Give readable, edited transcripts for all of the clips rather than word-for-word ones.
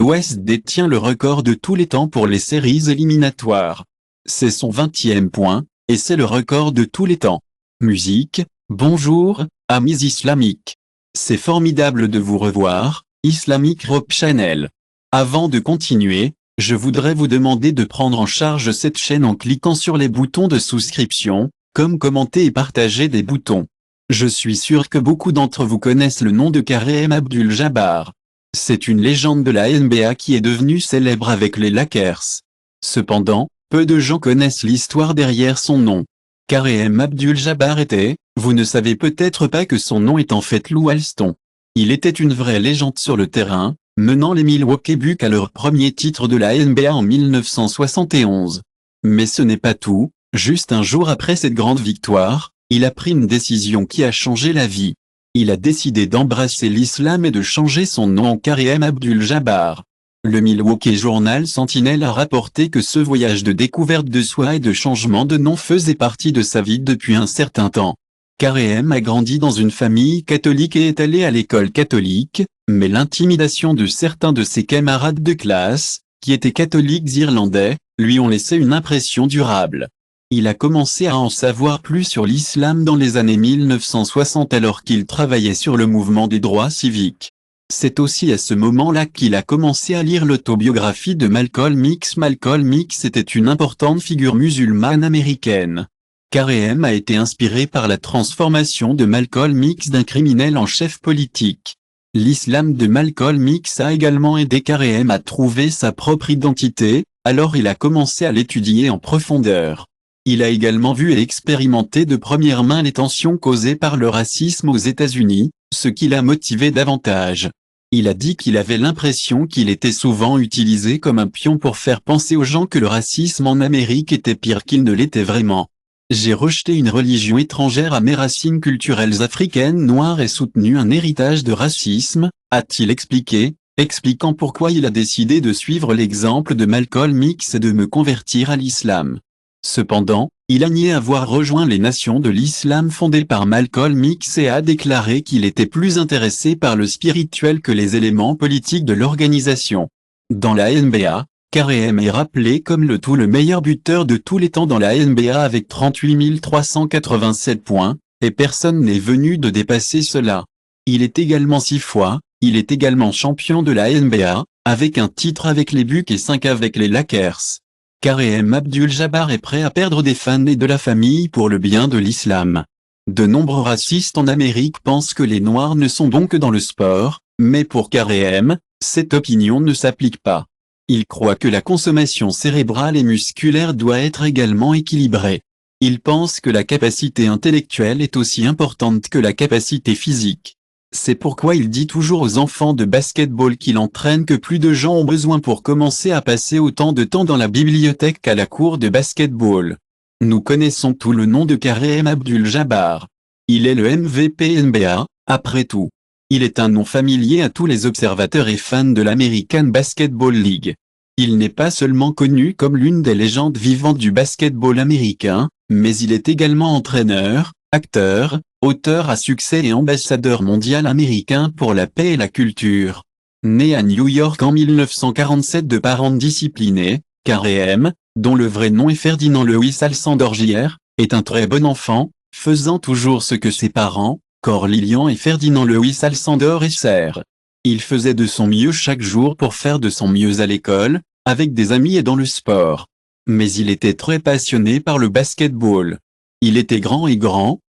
West détient le record de tous les temps pour les séries éliminatoires. C'est son 20e point, et c'est le record de tous les temps. Musique, bonjour, amis islamiques. C'est formidable de vous revoir, Islamic Rock Channel. Avant de continuer, je voudrais vous demander de prendre en charge cette chaîne en cliquant sur les boutons de souscription, comme commenter et partager des boutons. Je suis sûr que beaucoup d'entre vous connaissent le nom de Kareem Abdul-Jabbar. C'est une légende de la NBA qui est devenue célèbre avec les Lakers. Cependant, peu de gens connaissent l'histoire derrière son nom. Kareem Abdul-Jabbar était, vous ne savez peut-être pas que son nom est en fait Lou Alston. Il était une vraie légende sur le terrain, menant les Milwaukee Bucks à leur premier titre de la NBA en 1971. Mais ce n'est pas tout, juste un jour après cette grande victoire, il a pris une décision qui a changé la vie. Il a décidé d'embrasser l'islam et de changer son nom en Kareem Abdul-Jabbar. Le Milwaukee Journal Sentinel a rapporté que ce voyage de découverte de soi et de changement de nom faisait partie de sa vie depuis un certain temps. Kareem a grandi dans une famille catholique et est allé à l'école catholique, mais l'intimidation de certains de ses camarades de classe, qui étaient catholiques irlandais, lui ont laissé une impression durable. Il a commencé à en savoir plus sur l'islam dans les années 1960 alors qu'il travaillait sur le mouvement des droits civiques. C'est aussi à ce moment-là qu'il a commencé à lire l'autobiographie de Malcolm X. Malcolm X était une importante figure musulmane américaine. Kareem a été inspiré par la transformation de Malcolm X d'un criminel en chef politique. L'islam de Malcolm X a également aidé Kareem à trouver sa propre identité, alors il a commencé à l'étudier en profondeur. Il a également vu et expérimenté de première main les tensions causées par le racisme aux États-Unis, ce qui l'a motivé davantage. Il a dit qu'il avait l'impression qu'il était souvent utilisé comme un pion pour faire penser aux gens que le racisme en Amérique était pire qu'il ne l'était vraiment. J'ai rejeté une religion étrangère à mes racines culturelles africaines noires et soutenu un héritage de racisme, a-t-il expliqué, expliquant pourquoi il a décidé de suivre l'exemple de Malcolm X et de me convertir à l'islam. Cependant, il a nié avoir rejoint les nations de l'islam fondées par Malcolm X et a déclaré qu'il était plus intéressé par le spirituel que les éléments politiques de l'organisation. Dans la NBA, Kareem est rappelé comme le meilleur buteur de tous les temps dans la NBA avec 38 387 points, et personne n'est venu de dépasser cela. Il est également 6 fois, il est également champion de la NBA, avec un titre avec les Bucks et 5 avec les Lakers. Kareem Abdul-Jabbar est prêt à perdre des fans et de la famille pour le bien de l'islam. De nombreux racistes en Amérique pensent que les Noirs ne sont bons que dans le sport, mais pour Kareem, cette opinion ne s'applique pas. Il croit que la consommation cérébrale et musculaire doit être également équilibrée. Il pense que la capacité intellectuelle est aussi importante que la capacité physique. C'est pourquoi il dit toujours aux enfants de basketball qu'il entraîne que plus de gens ont besoin pour commencer à passer autant de temps dans la bibliothèque qu'à la cour de basketball. Nous connaissons tout le nom de Kareem Abdul-Jabbar. Il est le MVP NBA, après tout. Il est un nom familier à tous les observateurs et fans de l'American Basketball League. Il n'est pas seulement connu comme l'une des légendes vivantes du basketball américain, mais il est également entraîneur, acteur, auteur à succès et ambassadeur mondial américain pour la paix et la culture. Né à New York en 1947 de parents disciplinés, Kareem, dont le vrai nom est Ferdinand Louis Alcindor Jr., est un très bon enfant, faisant toujours ce que ses parents, Cor Lillian et Ferdinand Louis Alcindor essayèrent. Il faisait de son mieux chaque jour pour faire de son mieux à l'école, avec des amis et dans le sport. Mais il était très passionné par le basketball. Il était grand,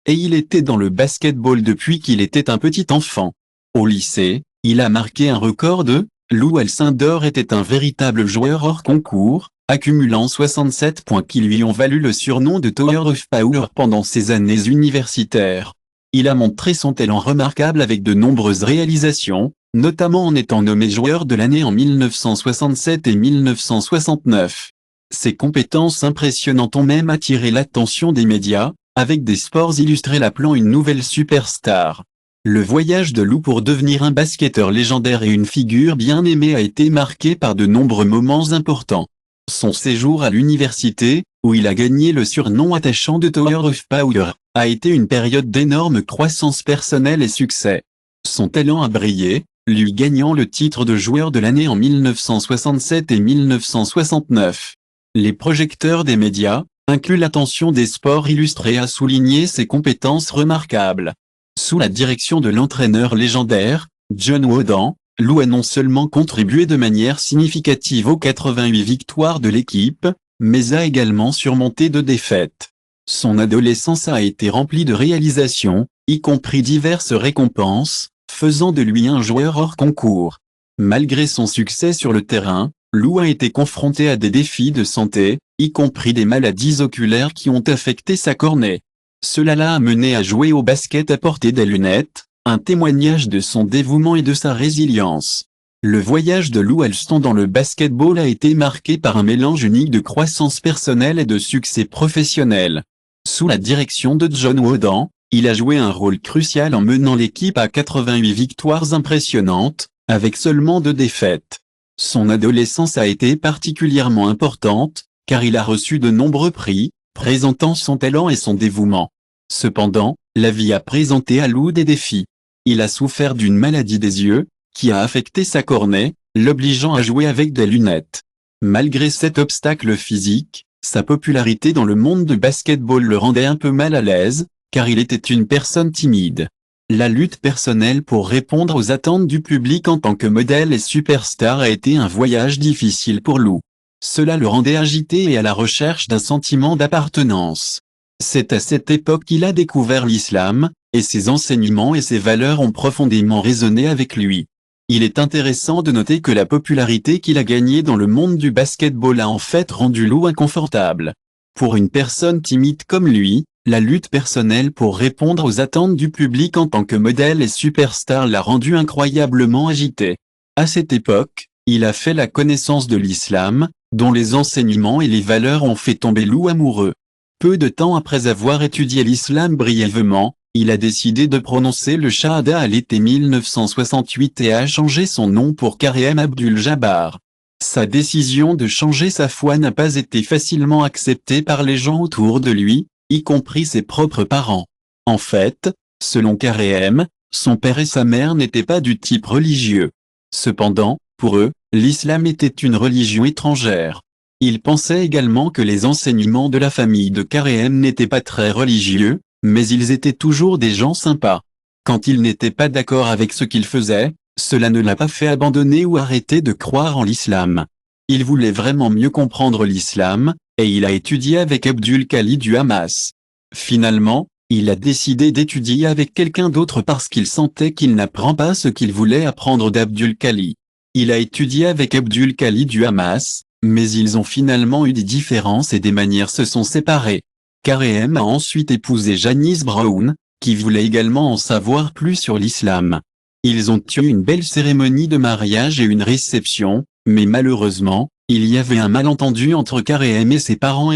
et il était dans le basketball depuis qu'il était un petit enfant. Au lycée, il a marqué un record de « Lou Alcindor était un véritable joueur hors concours », accumulant 67 points qui lui ont valu le surnom de Tower of Power pendant ses années universitaires. Il a montré son talent remarquable avec de nombreuses réalisations, notamment en étant nommé joueur de l'année en 1967 et 1969. Ses compétences impressionnantes ont même attiré l'attention des médias, avec des sports illustrés l'appelant une nouvelle superstar. Le voyage de Lou pour devenir un basketteur légendaire et une figure bien aimée a été marqué par de nombreux moments importants. Son séjour à l'université, où il a gagné le surnom attachant de Tower of Power, a été une période d'énorme croissance personnelle et succès. Son talent a brillé, lui gagnant le titre de joueur de l'année en 1967 et 1969. Les projecteurs des médias, inclus l'attention des sports illustrés, a souligné ses compétences remarquables. Sous la direction de l'entraîneur légendaire, John Wooden, Lou a non seulement contribué de manière significative aux 88 victoires de l'équipe, mais a également surmonté 2 défaites. Son adolescence a été remplie de réalisations, y compris diverses récompenses, faisant de lui un joueur hors concours. Malgré son succès sur le terrain, Lou a été confronté à des défis de santé, y compris des maladies oculaires qui ont affecté sa cornée. Cela l'a amené à jouer au basket à porter des lunettes, un témoignage de son dévouement et de sa résilience. Le voyage de Lou Alston dans le basketball a été marqué par un mélange unique de croissance personnelle et de succès professionnel. Sous la direction de John Wooden, il a joué un rôle crucial en menant l'équipe à 88 victoires impressionnantes, avec seulement 2 défaites. Son adolescence a été particulièrement importante, car il a reçu de nombreux prix, présentant son talent et son dévouement. Cependant, la vie a présenté à Lou des défis. Il a souffert d'une maladie des yeux, qui a affecté sa cornée, l'obligeant à jouer avec des lunettes. Malgré cet obstacle physique, sa popularité dans le monde du basketball le rendait un peu mal à l'aise, car il était une personne timide. La lutte personnelle pour répondre aux attentes du public en tant que modèle et superstar a été un voyage difficile pour Lou. Cela le rendait agité et à la recherche d'un sentiment d'appartenance. C'est à cette époque qu'il a découvert l'islam, et ses enseignements et ses valeurs ont profondément résonné avec lui. Il est intéressant de noter que la popularité qu'il a gagnée dans le monde du basketball a en fait rendu Lou inconfortable. Pour une personne timide comme lui, la lutte personnelle pour répondre aux attentes du public en tant que modèle et superstar l'a rendu incroyablement agité. À cette époque, il a fait la connaissance de l'islam, dont les enseignements et les valeurs ont fait tomber Lou amoureux. Peu de temps après avoir étudié l'islam brièvement, il a décidé de prononcer le Shahada à l'été 1968 et a changé son nom pour Kareem Abdul-Jabbar. Sa décision de changer sa foi n'a pas été facilement acceptée par les gens autour de lui, y compris ses propres parents. En fait, selon Kareem, son père et sa mère n'étaient pas du type religieux. Cependant, pour eux, l'islam était une religion étrangère. Il pensait également que les enseignements de la famille de Kareem n'étaient pas très religieux, mais ils étaient toujours des gens sympas. Quand il n'était pas d'accord avec ce qu'il faisait, cela ne l'a pas fait abandonner ou arrêter de croire en l'islam. Il voulait vraiment mieux comprendre l'islam, et il a étudié avec Abdul Khali du Hamas. Finalement, il a décidé d'étudier avec quelqu'un d'autre parce qu'il sentait qu'il n'apprend pas ce qu'il voulait apprendre d'Abdul Khali. Il a étudié avec Abdul Khali du Hamas, mais ils ont finalement eu des différences et des manières se sont séparées. Kareem a ensuite épousé Janice Brown, qui voulait également en savoir plus sur l'islam. Ils ont eu une belle cérémonie de mariage et une réception, mais malheureusement, il y avait un malentendu entre Kareem et ses parents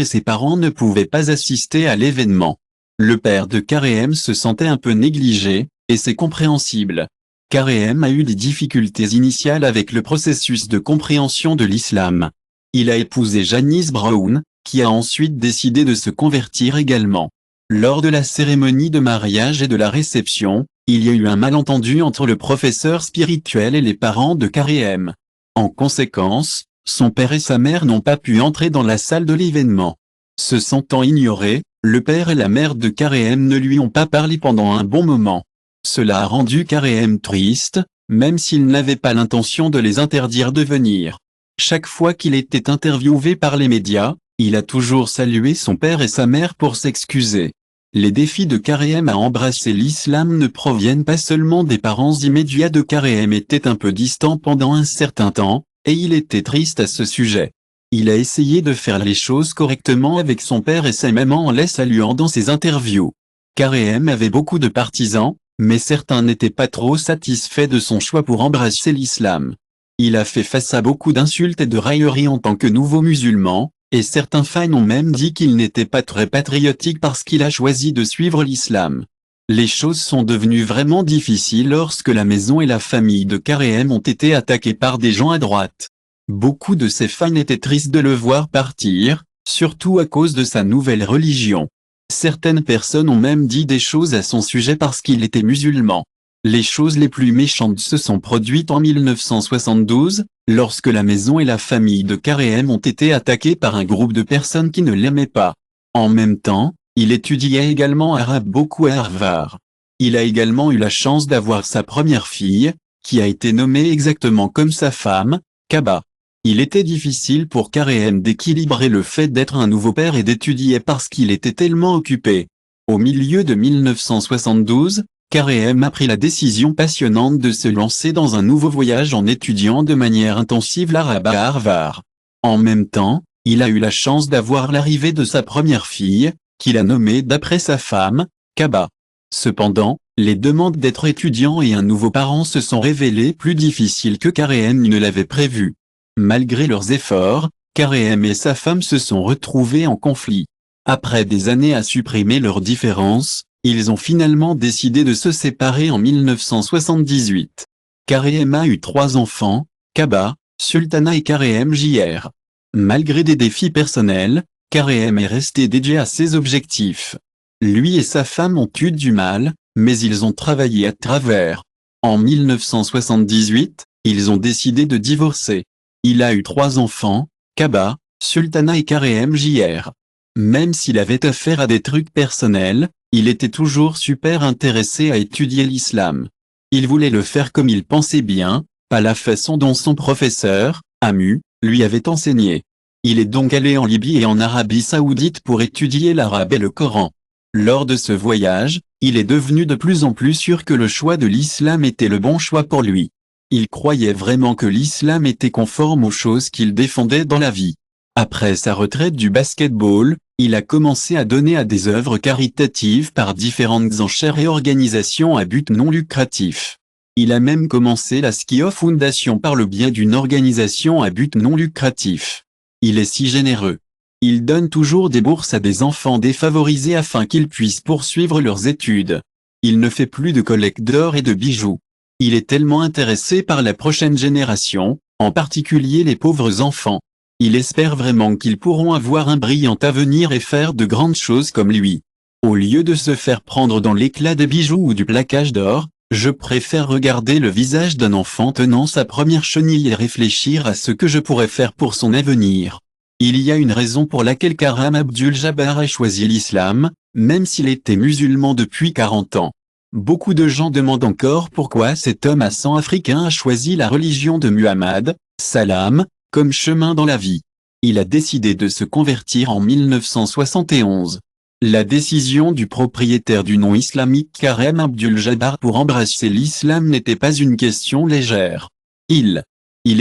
ne pouvaient pas assister à l'événement. Le père de Kareem se sentait un peu négligé, et c'est compréhensible. Kareem a eu des difficultés initiales avec le processus de compréhension de l'islam. Il a épousé Janice Brown, qui a ensuite décidé de se convertir également. Lors de la cérémonie de mariage et de la réception, il y a eu un malentendu entre le professeur spirituel et les parents de Kareem. En conséquence, son père et sa mère n'ont pas pu entrer dans la salle de l'événement. Se sentant ignorés, le père et la mère de Kareem ne lui ont pas parlé pendant un bon moment. Cela a rendu Kareem triste, même s'il n'avait pas l'intention de les interdire de venir. Chaque fois qu'il était interviewé par les médias, il a toujours salué son père et sa mère pour s'excuser. Les défis de Kareem à embrasser l'islam ne proviennent pas seulement des parents immédiats de Kareem étaient un peu distants pendant un certain temps, et il était triste à ce sujet. Il a essayé de faire les choses correctement avec son père et sa maman en les saluant dans ses interviews. Kareem avait beaucoup de partisans, mais certains n'étaient pas trop satisfaits de son choix pour embrasser l'islam. Il a fait face à beaucoup d'insultes et de railleries en tant que nouveau musulman, et certains fans ont même dit qu'il n'était pas très patriotique parce qu'il a choisi de suivre l'islam. Les choses sont devenues vraiment difficiles lorsque la maison et la famille de Kareem ont été attaquées par des gens à droite. Beaucoup de ses fans étaient tristes de le voir partir, surtout à cause de sa nouvelle religion. Certaines personnes ont même dit des choses à son sujet parce qu'il était musulman. Les choses les plus méchantes se sont produites en 1972, lorsque la maison et la famille de Kareem ont été attaquées par un groupe de personnes qui ne l'aimaient pas. En même temps, il étudiait également arabe beaucoup à Harvard. Il a également eu la chance d'avoir sa première fille, qui a été nommée exactement comme sa femme, Kaba. Il était difficile pour Kareem d'équilibrer le fait d'être un nouveau père et d'étudier parce qu'il était tellement occupé. Au milieu de 1972, Kareem a pris la décision passionnante de se lancer dans un nouveau voyage en étudiant de manière intensive l'arabe à Harvard. En même temps, il a eu la chance d'avoir l'arrivée de sa première fille, qu'il a nommée d'après sa femme, Kaba. Cependant, les demandes d'être étudiant et un nouveau parent se sont révélées plus difficiles que Kareem ne l'avait prévu. Malgré leurs efforts, Kareem et sa femme se sont retrouvés en conflit. Après des années à supprimer leurs différences, ils ont finalement décidé de se séparer en 1978. Kareem a eu 3 enfants, Kaba, Sultana et Kareem Jr. Malgré des défis personnels, Kareem est resté dédié à ses objectifs. Lui et sa femme ont eu du mal, mais ils ont travaillé à travers. En 1978, ils ont décidé de divorcer. Il a eu 3 enfants, Kaba, Sultana et Kareem Jr. Même s'il avait affaire à des trucs personnels, il était toujours super intéressé à étudier l'islam. Il voulait le faire comme il pensait bien, pas la façon dont son professeur, Amu, lui avait enseigné. Il est donc allé en Libye et en Arabie Saoudite pour étudier l'arabe et le Coran. Lors de ce voyage, il est devenu de plus en plus sûr que le choix de l'islam était le bon choix pour lui. Il croyait vraiment que l'islam était conforme aux choses qu'il défendait dans la vie. Après sa retraite du basket-ball, il a commencé à donner à des œuvres caritatives par différentes enchères et organisations à but non lucratif. Il a même commencé la Skio Foundation par le biais d'une organisation à but non lucratif. Il est si généreux. Il donne toujours des bourses à des enfants défavorisés afin qu'ils puissent poursuivre leurs études. Il ne fait plus de collecte d'or et de bijoux. Il est tellement intéressé par la prochaine génération, en particulier les pauvres enfants. Il espère vraiment qu'ils pourront avoir un brillant avenir et faire de grandes choses comme lui. Au lieu de se faire prendre dans l'éclat des bijoux ou du plaquage d'or, je préfère regarder le visage d'un enfant tenant sa première chenille et réfléchir à ce que je pourrais faire pour son avenir. Il y a une raison pour laquelle Kareem Abdul-Jabbar a choisi l'islam, même s'il était musulman depuis 40 ans. Beaucoup de gens demandent encore pourquoi cet homme à sang africain a choisi la religion de Muhammad, salam, comme chemin dans la vie. Il a décidé de se convertir en 1971. La décision du propriétaire du nom islamique Kareem Abdul-Jabbar pour embrasser l'islam n'était pas une question légère. Il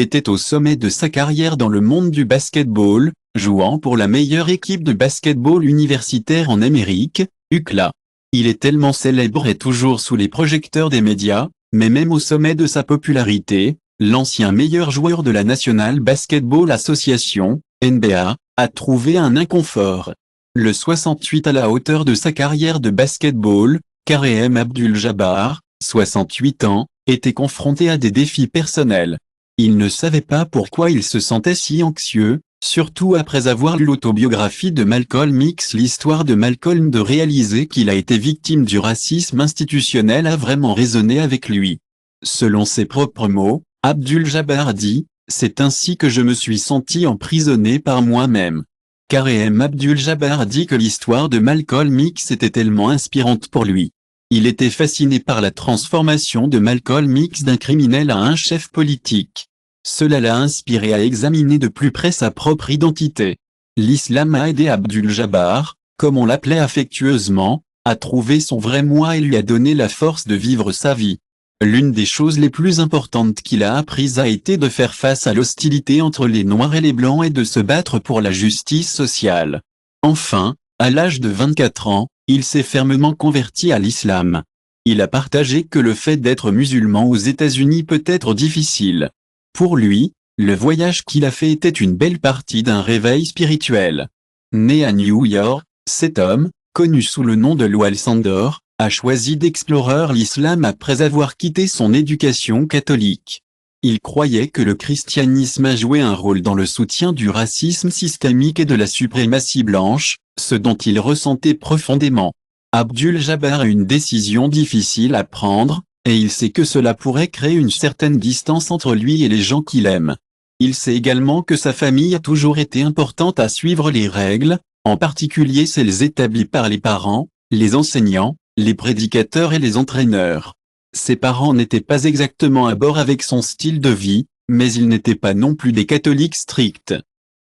était au sommet de sa carrière dans le monde du basketball, jouant pour la meilleure équipe de basketball universitaire en Amérique, UCLA. Il est tellement célèbre et toujours sous les projecteurs des médias, mais même au sommet de sa popularité, l'ancien meilleur joueur de la National Basketball Association, NBA, a trouvé un inconfort. Le 68 à la hauteur de sa carrière de basketball, Kareem Abdul-Jabbar, 68 ans, était confronté à des défis personnels. Il ne savait pas pourquoi il se sentait si anxieux, surtout après avoir lu l'autobiographie de Malcolm X. L'histoire de Malcolm de réaliser qu'il a été victime du racisme institutionnel a vraiment résonné avec lui. Selon ses propres mots, Abdul-Jabbar dit « C'est ainsi que je me suis senti emprisonné par moi-même ». Kareem Abdul-Jabbar dit que l'histoire de Malcolm X était tellement inspirante pour lui. Il était fasciné par la transformation de Malcolm X d'un criminel à un chef politique. Cela l'a inspiré à examiner de plus près sa propre identité. L'islam a aidé Abdul-Jabbar, comme on l'appelait affectueusement, à trouver son vrai moi et lui a donné la force de vivre sa vie. L'une des choses les plus importantes qu'il a apprises a été de faire face à l'hostilité entre les Noirs et les Blancs et de se battre pour la justice sociale. Enfin, à l'âge de 24 ans, il s'est fermement converti à l'islam. Il a partagé que le fait d'être musulman aux États-Unis peut être difficile. Pour lui, le voyage qu'il a fait était une belle partie d'un réveil spirituel. Né à New York, cet homme, connu sous le nom de Lowell Sandor, a choisi d'explorer l'islam après avoir quitté son éducation catholique. Il croyait que le christianisme a joué un rôle dans le soutien du racisme systémique et de la suprématie blanche, ce dont il ressentait profondément. Abdul-Jabbar a une décision difficile à prendre, et il sait que cela pourrait créer une certaine distance entre lui et les gens qu'il aime. Il sait également que sa famille a toujours été importante à suivre les règles, en particulier celles établies par les parents, les enseignants, les prédicateurs et les entraîneurs. Ses parents n'étaient pas exactement à bord avec son style de vie, mais ils n'étaient pas non plus des catholiques stricts.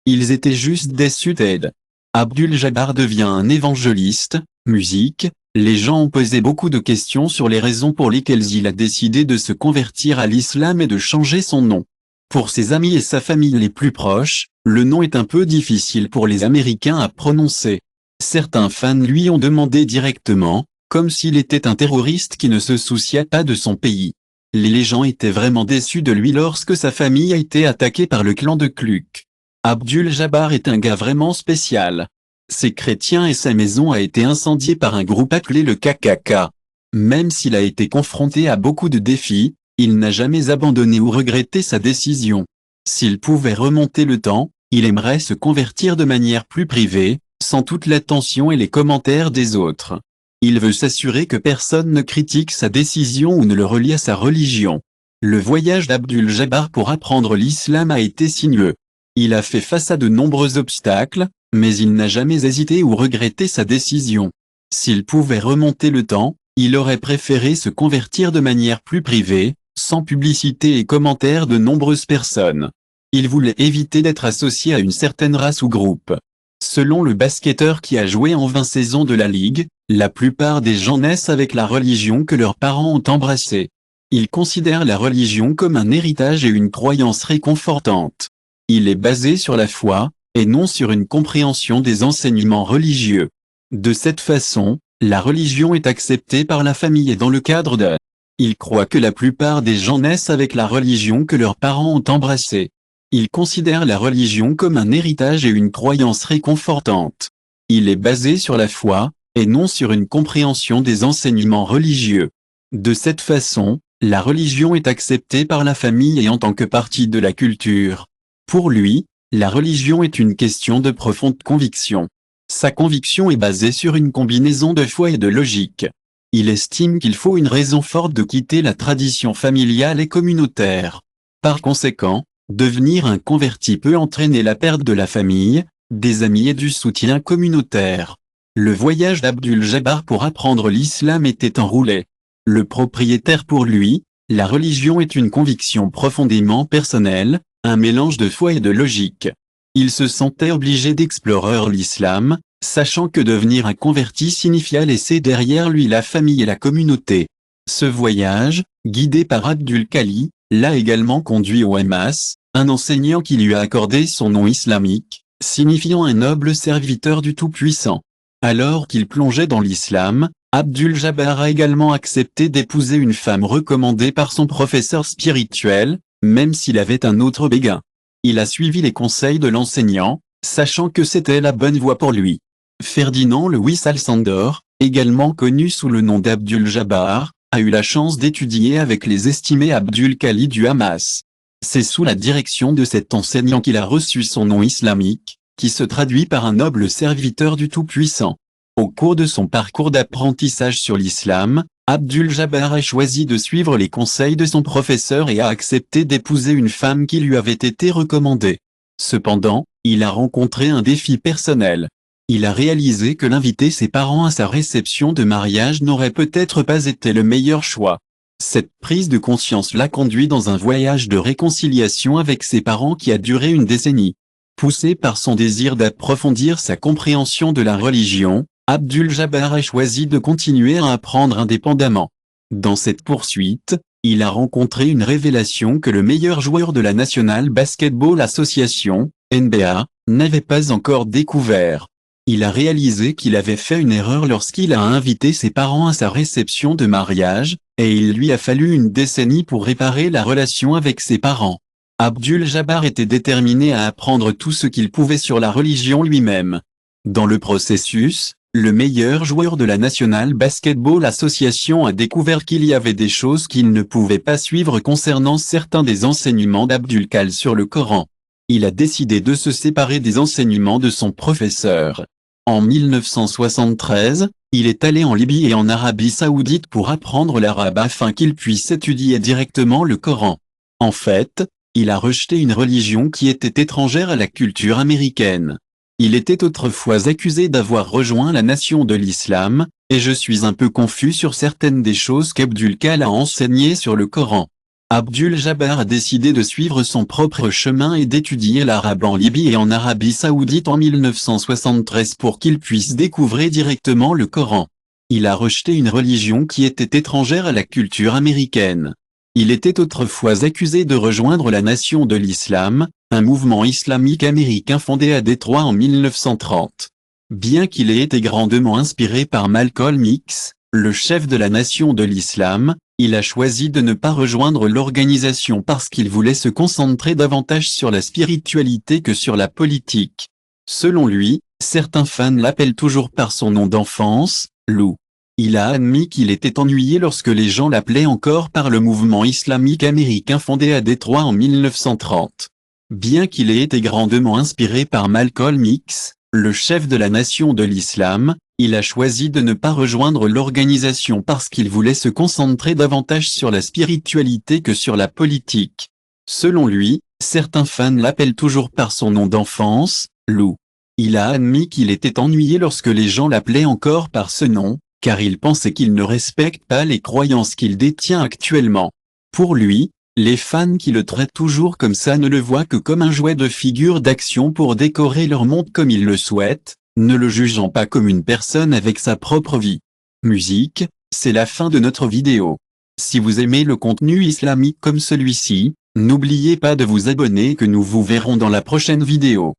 Ils étaient juste déçus d'Ed. Abdul-Jabbar devient un évangéliste, musique. Les gens ont posé beaucoup de questions sur les raisons pour lesquelles il a décidé de se convertir à l'islam et de changer son nom. Pour ses amis et sa famille les plus proches, le nom est un peu difficile pour les Américains à prononcer. Certains fans lui ont demandé directement, comme s'il était un terroriste qui ne se souciait pas de son pays. Les gens étaient vraiment déçus de lui lorsque sa famille a été attaquée par le clan de Kluk. Abdul-Jabbar est un gars vraiment spécial. C'est chrétien et sa maison a été incendiée par un groupe appelé le KKK. Même s'il a été confronté à beaucoup de défis, il n'a jamais abandonné ou regretté sa décision. S'il pouvait remonter le temps, il aimerait se convertir de manière plus privée, sans toute l'attention et les commentaires des autres. Il veut s'assurer que personne ne critique sa décision ou ne le relie à sa religion. Le voyage d'Abdul-Jabbar pour apprendre l'islam a été sinueux. Il a fait face à de nombreux obstacles, mais il n'a jamais hésité ou regretté sa décision. S'il pouvait remonter le temps, il aurait préféré se convertir de manière plus privée, sans publicité et commentaires de nombreuses personnes. Il voulait éviter d'être associé à une certaine race ou groupe. Selon le basketteur qui a joué en 20 saisons de la Ligue, la plupart des gens naissent avec la religion que leurs parents ont embrassée. Ils considèrent la religion comme un héritage et une croyance réconfortante. Il est basé sur la foi, et non sur une compréhension des enseignements religieux. De cette façon, la religion est acceptée par la famille et dans le cadre de. Il croit que la plupart des gens naissent avec la religion que leurs parents ont embrassée. Il considère la religion comme un héritage et une croyance réconfortante. Il est basé sur la foi, et non sur une compréhension des enseignements religieux. De cette façon, la religion est acceptée par la famille et en tant que partie de la culture. Pour lui, la religion est une question de profonde conviction. Sa conviction est basée sur une combinaison de foi et de logique. Il estime qu'il faut une raison forte de quitter la tradition familiale et communautaire. Par conséquent, devenir un converti peut entraîner la perte de la famille, des amis et du soutien communautaire. Le voyage d'Abdul-Jabbar pour apprendre l'islam était enroulé. Le propriétaire pour lui, la religion est une conviction profondément personnelle, un mélange de foi et de logique. Il se sentait obligé d'explorer l'islam, sachant que devenir un converti signifiait laisser derrière lui la famille et la communauté. Ce voyage, guidé par Abdul-Khali, l'a également conduit au Hamas, un enseignant qui lui a accordé son nom islamique, signifiant un noble serviteur du Tout-Puissant. Alors qu'il plongeait dans l'islam, Abdul-Jabbar a également accepté d'épouser une femme recommandée par son professeur spirituel, même s'il avait un autre béguin. Il a suivi les conseils de l'enseignant, sachant que c'était la bonne voie pour lui. Ferdinand Louis Alcindor, également connu sous le nom d'Abdul-Jabbar, a eu la chance d'étudier avec les estimés Abdul-Khali du Hamas. C'est sous la direction de cet enseignant qu'il a reçu son nom islamique, qui se traduit par un noble serviteur du Tout-Puissant. Au cours de son parcours d'apprentissage sur l'islam, Abdul-Jabbar a choisi de suivre les conseils de son professeur et a accepté d'épouser une femme qui lui avait été recommandée. Cependant, il a rencontré un défi personnel. Il a réalisé que l'inviter ses parents à sa réception de mariage n'aurait peut-être pas été le meilleur choix. Cette prise de conscience l'a conduit dans un voyage de réconciliation avec ses parents qui a duré une décennie. Poussé par son désir d'approfondir sa compréhension de la religion, Abdul-Jabbar a choisi de continuer à apprendre indépendamment. Dans cette poursuite, il a rencontré une révélation que le meilleur joueur de la National Basketball Association, NBA, n'avait pas encore découvert. Il a réalisé qu'il avait fait une erreur lorsqu'il a invité ses parents à sa réception de mariage, et il lui a fallu une décennie pour réparer la relation avec ses parents. Abdul-Jabbar était déterminé à apprendre tout ce qu'il pouvait sur la religion lui-même. Dans le processus, le meilleur joueur de la National Basketball Association a découvert qu'il y avait des choses qu'il ne pouvait pas suivre concernant certains des enseignements d'Abdul-Khali sur le Coran. Il a décidé de se séparer des enseignements de son professeur. En 1973, Il est allé en Libye et en Arabie Saoudite pour apprendre l'arabe afin qu'il puisse étudier directement le Coran. En fait, il a rejeté une religion qui était étrangère à la culture américaine. Il était autrefois accusé d'avoir rejoint la nation de l'islam, et je suis un peu confus sur certaines des choses qu'Abdul Kal a enseignées sur le Coran. Abdul Jabbar a décidé de suivre son propre chemin et d'étudier l'arabe en Libye et en Arabie Saoudite en 1973 pour qu'il puisse découvrir directement le Coran. Il a rejeté une religion qui était étrangère à la culture américaine. Il était autrefois accusé de rejoindre la nation de l'islam, un mouvement islamique américain fondé à Détroit en 1930. Bien qu'il ait été grandement inspiré par Malcolm X, le chef de la nation de l'islam, il a choisi de ne pas rejoindre l'organisation parce qu'il voulait se concentrer davantage sur la spiritualité que sur la politique. Selon lui, certains fans l'appellent toujours par son nom d'enfance, Lou. Il a admis qu'il était ennuyé lorsque les gens l'appelaient encore par le mouvement islamique américain fondé à Détroit en 1930. Bien qu'il ait été grandement inspiré par Malcolm X, le chef de la nation de l'islam, il a choisi de ne pas rejoindre l'organisation parce qu'il voulait se concentrer davantage sur la spiritualité que sur la politique. Selon lui, certains fans l'appellent toujours par son nom d'enfance, Lou. Il a admis qu'il était ennuyé lorsque les gens l'appelaient encore par ce nom, car il pensait qu'il ne respecte pas les croyances qu'il détient actuellement. Pour lui, les fans qui le traitent toujours comme ça ne le voient que comme un jouet de figure d'action pour décorer leur monde comme ils le souhaitent, ne le jugeant pas comme une personne avec sa propre vie. Musique, c'est la fin de notre vidéo. Si vous aimez le contenu islamique comme celui-ci, n'oubliez pas de vous abonner que nous vous verrons dans la prochaine vidéo.